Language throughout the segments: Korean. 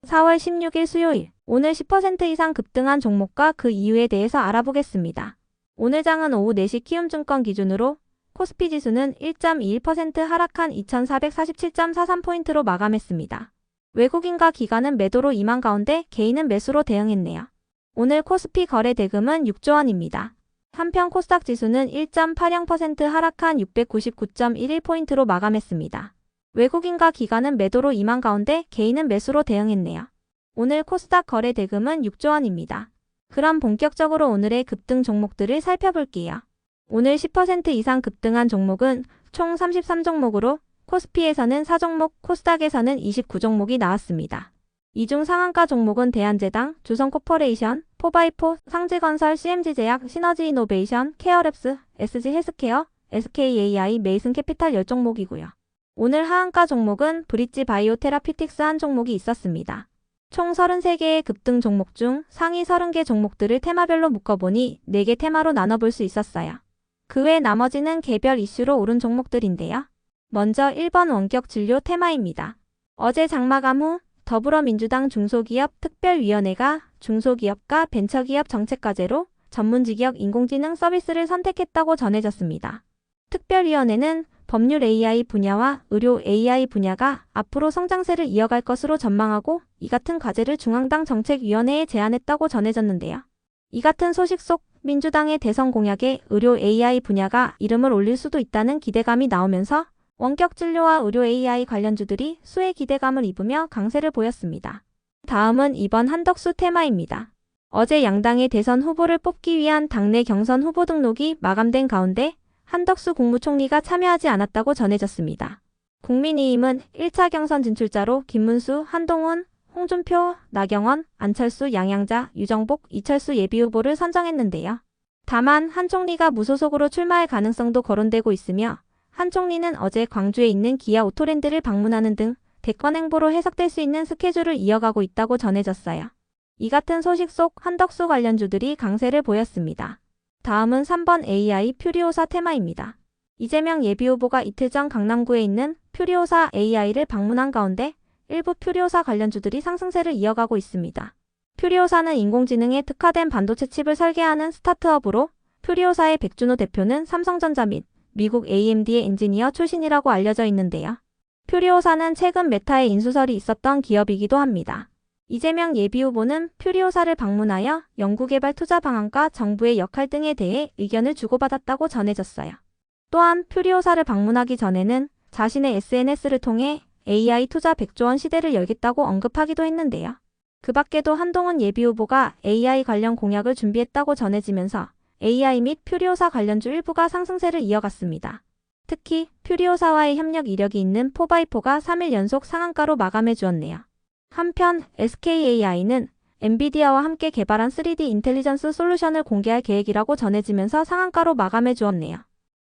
4월 16일 수요일, 오늘 10% 이상 급등한 종목과 그 이유에 대해서 알아보겠습니다. 오늘 장은 오후 4시 키움증권 기준으로 코스피 지수는 1.21% 하락한 2447.43포인트로 마감했습니다. 외국인과 기관은 매도로 임한 가운데 개인은 매수로 대응했네요. 오늘 코스피 거래 대금은 6조 원입니다. 한편 코스닥 지수는 1.80% 하락한 699.11포인트로 마감했습니다. 외국인과 기관은 매도로 임한 가운데 개인은 매수로 대응했네요. 오늘 코스닥 거래 대금은 6조 원입니다. 그럼 본격적으로 오늘의 급등 종목들을 살펴볼게요. 오늘 10% 이상 급등한 종목은 총 33종목으로 코스피에서는 4종목, 코스닥에서는 29종목이 나왔습니다. 이 중 상한가 종목은 대한제당, 조선코퍼레이션, 포바이포, 상지건설, CMG제약, 시너지이노베이션, 케어랩스, SG헬스케어, SKAI, 메이슨캐피탈 10종목이고요. 오늘 하한가 종목은 브릿지 바이오테라피틱스 한 종목이 있었습니다. 총 33개의 급등 종목 중 상위 30개 종목들을 테마별로 묶어보니 4개 테마로 나눠볼 수 있었어요. 그 외 나머지는 개별 이슈로 오른 종목들인데요. 먼저 1번 원격 진료 테마입니다. 어제 장마감 후 더불어민주당 중소기업 특별위원회가 중소기업과 벤처기업 정책과제로 전문직역 인공지능 서비스를 선택했다고 전해졌습니다. 특별위원회는 법률 AI 분야와 의료 AI 분야가 앞으로 성장세를 이어갈 것으로 전망하고 이 같은 과제를 중앙당 정책위원회에 제안했다고 전해졌는데요. 이 같은 소식 속 민주당의 대선 공약에 의료 AI 분야가 이름을 올릴 수도 있다는 기대감이 나오면서 원격 진료와 의료 AI 관련주들이 수의 기대감을 입으며 강세를 보였습니다. 다음은 이번 한덕수 테마입니다. 어제 양당의 대선 후보를 뽑기 위한 당내 경선 후보 등록이 마감된 가운데 한덕수 국무총리가 참여하지 않았다고 전해졌습니다. 국민의힘은 1차 경선 진출자로 김문수, 한동훈, 홍준표, 나경원, 안철수, 양양자, 유정복, 이철수 예비후보를 선정했는데요. 다만 한 총리가 무소속으로 출마할 가능성도 거론되고 있으며 한 총리는 어제 광주에 있는 기아 오토랜드를 방문하는 등 대권 행보로 해석될 수 있는 스케줄을 이어가고 있다고 전해졌어요. 이 같은 소식 속 한덕수 관련주들이 강세를 보였습니다. 다음은 3번 AI 퓨리오사 테마입니다. 이재명 예비후보가 이틀 전 강남구에 있는 퓨리오사 AI를 방문한 가운데 일부 퓨리오사 관련주들이 상승세를 이어가고 있습니다. 퓨리오사는 인공지능에 특화된 반도체 칩을 설계하는 스타트업으로 퓨리오사의 백준호 대표는 삼성전자 및 미국 AMD의 엔지니어 출신이라고 알려져 있는데요. 퓨리오사는 최근 메타의 인수설이 있었던 기업이기도 합니다. 이재명 예비후보는 퓨리오사를 방문하여 연구개발 투자 방안과 정부의 역할 등에 대해 의견을 주고받았다고 전해졌어요. 또한 퓨리오사를 방문하기 전에는 자신의 SNS를 통해 AI 투자 100조 원 시대를 열겠다고 언급하기도 했는데요. 그 밖에도 한동훈 예비후보가 AI 관련 공약을 준비했다고 전해지면서 AI 및 퓨리오사 관련주 일부가 상승세를 이어갔습니다. 특히 퓨리오사와의 협력 이력이 있는 포바이포가 3일 연속 상한가로 마감해 주었네요. 한편 SKAI는 엔비디아와 함께 개발한 3D 인텔리전스 솔루션을 공개할 계획이라고 전해지면서 상한가로 마감해 주었네요.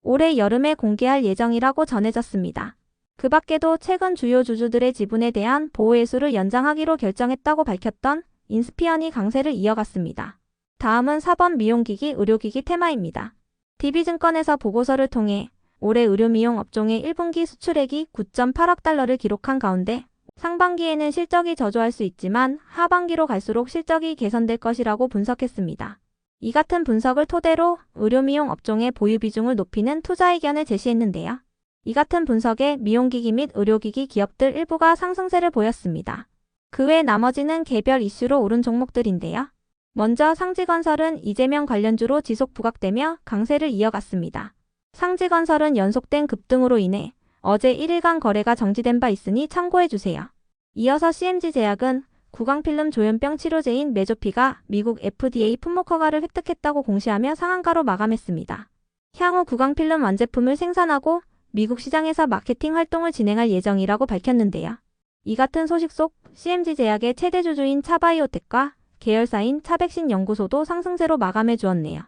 올해 여름에 공개할 예정이라고 전해졌습니다. 그 밖에도 최근 주요 주주들의 지분에 대한 보호예수를 연장하기로 결정했다고 밝혔던 인스피언이 강세를 이어갔습니다. 다음은 4번 미용기기 의료기기 테마입니다. DB증권에서 보고서를 통해 올해 의료미용 업종의 1분기 수출액이 9.8억 달러를 기록한 가운데 상반기에는 실적이 저조할 수 있지만 하반기로 갈수록 실적이 개선될 것이라고 분석했습니다. 이 같은 분석을 토대로 의료미용 업종의 보유 비중을 높이는 투자 의견을 제시했는데요. 이 같은 분석에 미용기기 및 의료기기 기업들 일부가 상승세를 보였습니다. 그 외 나머지는 개별 이슈로 오른 종목들인데요. 먼저 상지건설은 이재명 관련주로 지속 부각되며 강세를 이어갔습니다. 상지건설은 연속된 급등으로 인해 어제 1일간 거래가 정지된 바 있으니 참고해주세요. 이어서 CMG제약은 구강필름 조현병 치료제인 메조피가 미국 FDA 품목 허가를 획득했다고 공시하며 상한가로 마감했습니다. 향후 구강필름 완제품을 생산하고 미국 시장에서 마케팅 활동을 진행할 예정이라고 밝혔는데요. 이 같은 소식 속 CMG제약의 최대 주주인 차바이오텍과 계열사인 차백신 연구소도 상승세로 마감해 주었네요.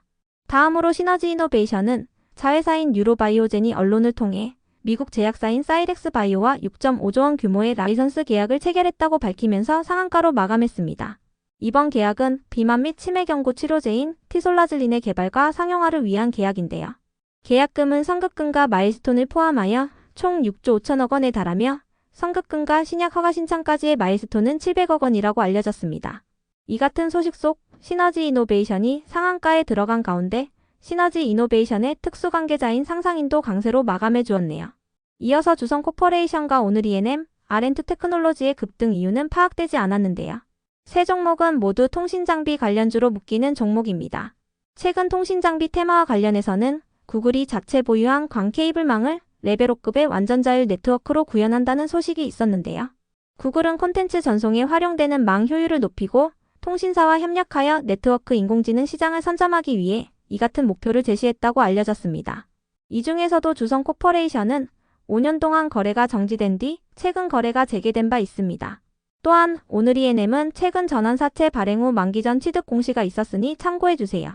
다음으로 시너지이노베이션은 자회사인 유로바이오젠이 언론을 통해 미국 제약사인 사이렉스 바이오와 6.5조 원 규모의 라이선스 계약을 체결했다고 밝히면서 상한가로 마감했습니다. 이번 계약은 비만 및 치매 경구 치료제인 티솔라즐린의 개발과 상용화를 위한 계약인데요. 계약금은 선급금과 마일스톤을 포함하여 총 6조 5천억 원에 달하며 선급금과 신약 허가 신청까지의 마일스톤은 700억 원이라고 알려졌습니다. 이 같은 소식 속 시너지 이노베이션이 상한가에 들어간 가운데 시너지 이노베이션의 특수 관계자인 상상인도 강세로 마감해 주었네요. 이어서 주성코퍼레이션과 오늘 E&M, 아렌투 테크놀로지의 급등 이유는 파악되지 않았는데요. 세 종목은 모두 통신장비 관련주로 묶이는 종목입니다. 최근 통신장비 테마와 관련해서는 구글이 자체 보유한 광 케이블망을 레벨 5급의 완전자율 네트워크로 구현한다는 소식이 있었는데요. 구글은 콘텐츠 전송에 활용되는 망 효율을 높이고 통신사와 협력하여 네트워크 인공지능 시장을 선점하기 위해 이 같은 목표를 제시했다고 알려졌습니다. 이 중에서도 주성코퍼레이션은 5년 동안 거래가 정지된 뒤 최근 거래가 재개된 바 있습니다. 또한 오늘 E&M은 최근 전환사채 발행 후 만기 전 취득 공시가 있었으니 참고해주세요.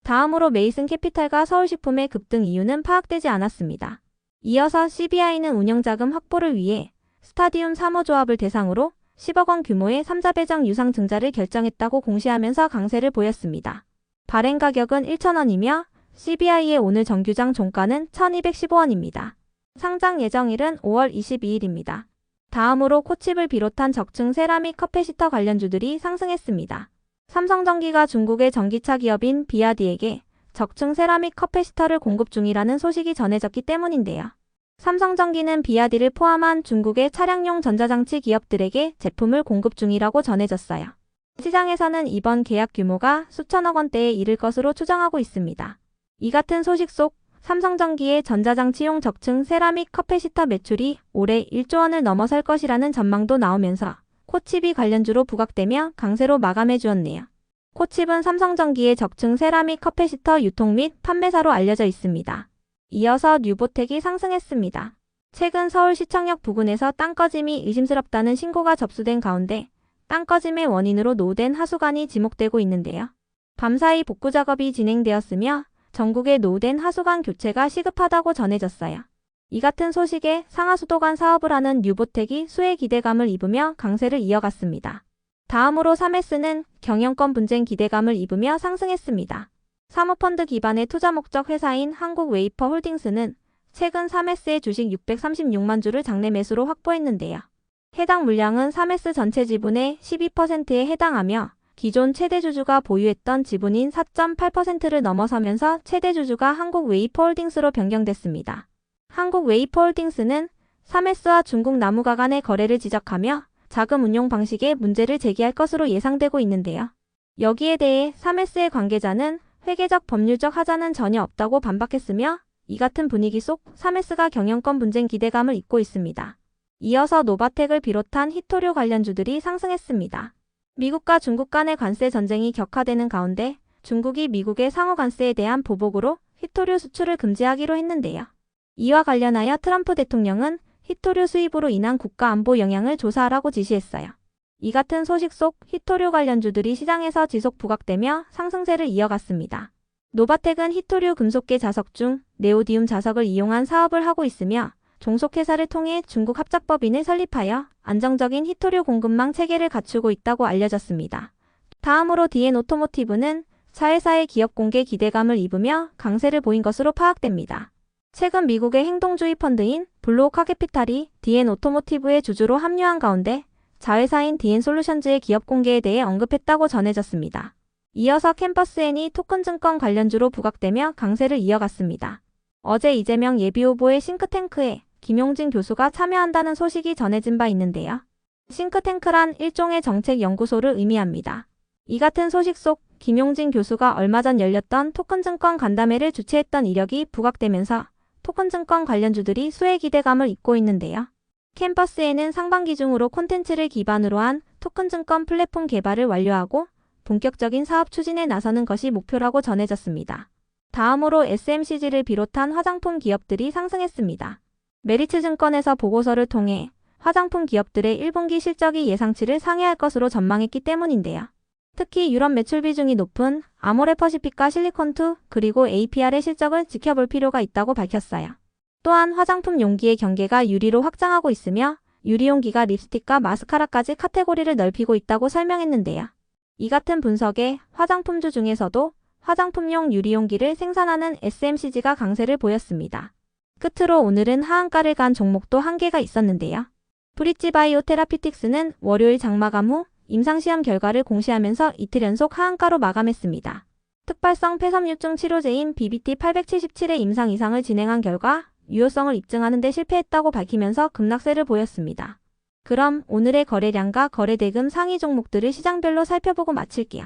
다음으로 메이슨 캐피탈과 서울식품의 급등 이유는 파악되지 않았습니다. 이어서 CBI는 운영자금 확보를 위해 스타디움 사모조합을 대상으로 10억 원 규모의 3자 배정 유상 증자를 결정했다고 공시하면서 강세를 보였습니다. 발행 가격은 1,000원이며 CBI의 오늘 정규장 종가는 1,215원입니다. 상장 예정일은 5월 22일입니다. 다음으로 코칩을 비롯한 적층 세라믹 커패시터 관련주들이 상승했습니다. 삼성전기가 중국의 전기차 기업인 비아디에게 적층 세라믹 커패시터를 공급 중이라는 소식이 전해졌기 때문인데요. 삼성전기는 비아디를 포함한 중국의 차량용 전자장치 기업들에게 제품을 공급 중이라고 전해졌어요. 시장에서는 이번 계약 규모가 수천억 원대에 이를 것으로 추정하고 있습니다. 이 같은 소식 속 삼성전기의 전자장치용 적층 세라믹 커패시터 매출이 올해 1조 원을 넘어설 것이라는 전망도 나오면서 코칩이 관련주로 부각되며 강세로 마감해 주었네요. 코칩은 삼성전기의 적층 세라믹 커패시터 유통 및 판매사로 알려져 있습니다. 이어서 뉴보텍이 상승했습니다. 최근 서울시청역 부근에서 땅 꺼짐이 의심스럽다는 신고가 접수된 가운데 땅 꺼짐의 원인으로 노후된 하수관이 지목되고 있는데요. 밤사이 복구 작업이 진행되었으며 전국의 노후된 하수관 교체가 시급하다고 전해졌어요. 이 같은 소식에 상하수도관 사업을 하는 뉴보텍이 수혜 기대감을 입으며 강세를 이어갔습니다. 다음으로 3S는 경영권 분쟁 기대감을 입으며 상승했습니다. 사모펀드 기반의 투자 목적 회사인 한국웨이퍼홀딩스는 최근 3S의 주식 636만 주를 장내 매수로 확보했는데요. 해당 물량은 3S 전체 지분의 12%에 해당하며 기존 최대 주주가 보유했던 지분인 4.8%를 넘어서면서 최대 주주가 한국웨이퍼홀딩스로 변경됐습니다. 한국웨이퍼홀딩스는 3S와 중국 나무가 간의 거래를 지적하며 자금 운용 방식에 문제를 제기할 것으로 예상되고 있는데요. 여기에 대해 3S의 관계자는 회계적 법률적 하자는 전혀 없다고 반박했으며 이 같은 분위기 속 3S가 경영권 분쟁 기대감을 입고 있습니다. 이어서 노바텍을 비롯한 히토류 관련주들이 상승했습니다. 미국과 중국 간의 관세 전쟁이 격화되는 가운데 중국이 미국의 상호 관세에 대한 보복으로 히토류 수출을 금지하기로 했는데요. 이와 관련하여 트럼프 대통령은 히토류 수입으로 인한 국가 안보 영향을 조사하라고 지시했어요. 이 같은 소식 속 히토류 관련주들이 시장에서 지속 부각되며 상승세를 이어갔습니다. 노바텍은 히토류 금속계 자석 중 네오디움 자석을 이용한 사업을 하고 있으며 종속회사를 통해 중국 합작법인을 설립하여 안정적인 히토류 공급망 체계를 갖추고 있다고 알려졌습니다. 다음으로 DN오토모티브는 자회사의 기업 공개 기대감을 입으며 강세를 보인 것으로 파악됩니다. 최근 미국의 행동주의 펀드인 블루오카 캐피탈이 DN오토모티브의 주주로 합류한 가운데 자회사인 DN솔루션즈의 기업 공개에 대해 언급했다고 전해졌습니다. 이어서 캠퍼스N이 토큰증권 관련주로 부각되며 강세를 이어갔습니다. 어제 이재명 예비후보의 싱크탱크에 김용진 교수가 참여한다는 소식이 전해진 바 있는데요. 싱크탱크란 일종의 정책연구소를 의미합니다. 이 같은 소식 속 김용진 교수가 얼마 전 열렸던 토큰증권 간담회를 주최했던 이력이 부각되면서 토큰증권 관련주들이 수혜 기대감을 입고 있는데요. 캠퍼스에는 상반기 중으로 콘텐츠를 기반으로 한 토큰증권 플랫폼 개발을 완료하고 본격적인 사업 추진에 나서는 것이 목표라고 전해졌습니다. 다음으로 SMCG를 비롯한 화장품 기업들이 상승했습니다. 메리츠증권에서 보고서를 통해 화장품 기업들의 1분기 실적이 예상치를 상회할 것으로 전망했기 때문인데요. 특히 유럽 매출 비중이 높은 아모레퍼시픽과 실리콘투 그리고 APR의 실적을 지켜볼 필요가 있다고 밝혔어요. 또한 화장품 용기의 경계가 유리로 확장하고 있으며 유리용기가 립스틱과 마스카라까지 카테고리를 넓히고 있다고 설명했는데요. 이 같은 분석에 화장품주 중에서도 화장품용 유리용기를 생산하는 SMCG가 강세를 보였습니다. 끝으로 오늘은 하한가를 간 종목도 한 개가 있었는데요. 브릿지 바이오 테라피틱스는 월요일 장마감 후 임상시험 결과를 공시하면서 이틀 연속 하한가로 마감했습니다. 특발성 폐섬유증 치료제인 BBT-877의 임상 이상을 진행한 결과 유효성을 입증하는 데 실패했다고 밝히면서 급락세를 보였습니다. 그럼 오늘의 거래량과 거래대금 상위 종목들을 시장별로 살펴보고 마칠게요.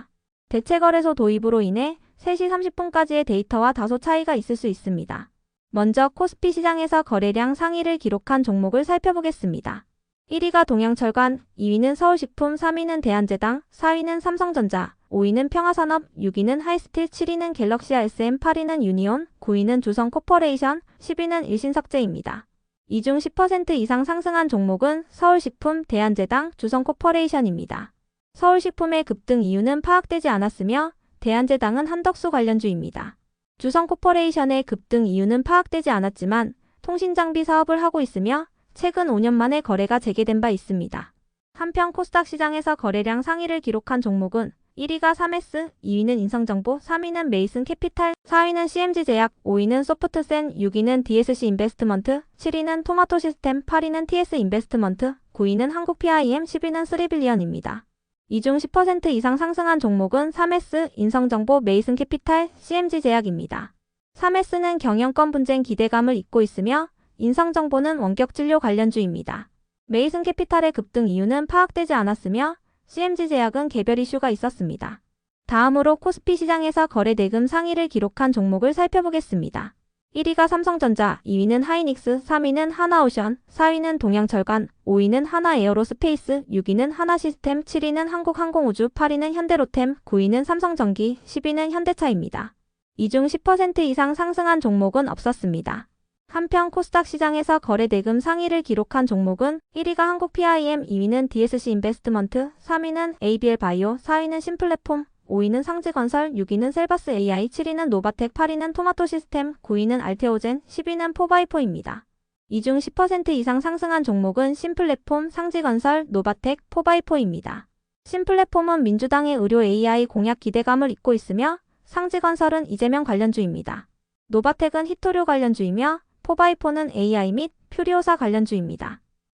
대체거래소 도입으로 인해 3시 30분까지의 데이터와 다소 차이가 있을 수 있습니다. 먼저 코스피 시장에서 거래량 상위를 기록한 종목을 살펴보겠습니다. 1위가 동양철관, 2위는 서울식품, 3위는 대한제당, 4위는 삼성전자, 5위는 평화산업, 6위는 하이스틸, 7위는 갤럭시아 SM, 8위는 유니온, 9위는 조선코퍼레이션, 10위는 일신석재입니다. 이 중 10% 이상 상승한 종목은 서울식품, 대한제당, 조선코퍼레이션입니다. 서울식품의 급등 이유는 파악되지 않았으며 대한제당은 한덕수 관련주입니다. 조선코퍼레이션의 급등 이유는 파악되지 않았지만 통신장비 사업을 하고 있으며 최근 5년 만에 거래가 재개된 바 있습니다. 한편 코스닥 시장에서 거래량 상위를 기록한 종목은 1위가 3S, 2위는 인성정보, 3위는 메이슨캐피탈, 4위는 CMG제약, 5위는 소프트센, 6위는 DSC 인베스트먼트, 7위는 토마토시스템, 8위는 TS 인베스트먼트, 9위는 한국PIM, 10위는 스리빌리언입니다. 이 중 10% 이상 상승한 종목은 3S, 인성정보, 메이슨캐피탈, CMG제약입니다. 3S는 경영권 분쟁 기대감을 잇고 있으며 인성정보는 원격진료 관련주입니다. 메이슨캐피탈의 급등 이유는 파악되지 않았으며 CMG제약은 개별 이슈가 있었습니다. 다음으로 코스피 시장에서 거래대금 상위를 기록한 종목을 살펴보겠습니다. 1위가 삼성전자, 2위는 하이닉스, 3위는 하나오션, 4위는 동양철관, 5위는 하나에어로스페이스, 6위는 하나시스템, 7위는 한국항공우주, 8위는 현대로템, 9위는 삼성전기, 10위는 현대차입니다. 이 중 10% 이상 상승한 종목은 없었습니다. 한편 코스닥 시장에서 거래대금 상위를 기록한 종목은 1위가 한국PIM, 2위는 DSC 인베스트먼트, 3위는 ABL바이오, 4위는 신플랫폼, 5위는 상지건설, 6위는 셀바스 AI, 7위는 노바텍, 8위는 토마토시스템, 9위는 알테오젠, 10위는 포바이포입니다. 이 중 10% 이상 상승한 종목은 신플랫폼, 상지건설, 노바텍, 포바이포입니다. 신플랫폼은 민주당의 의료 AI 공약 기대감을 잇고 있으며 상지건설은 이재명 관련주입니다. 노바텍은 히토류 관련주이며 포바이포는 AI 및 퓨리오사 관련주입니다.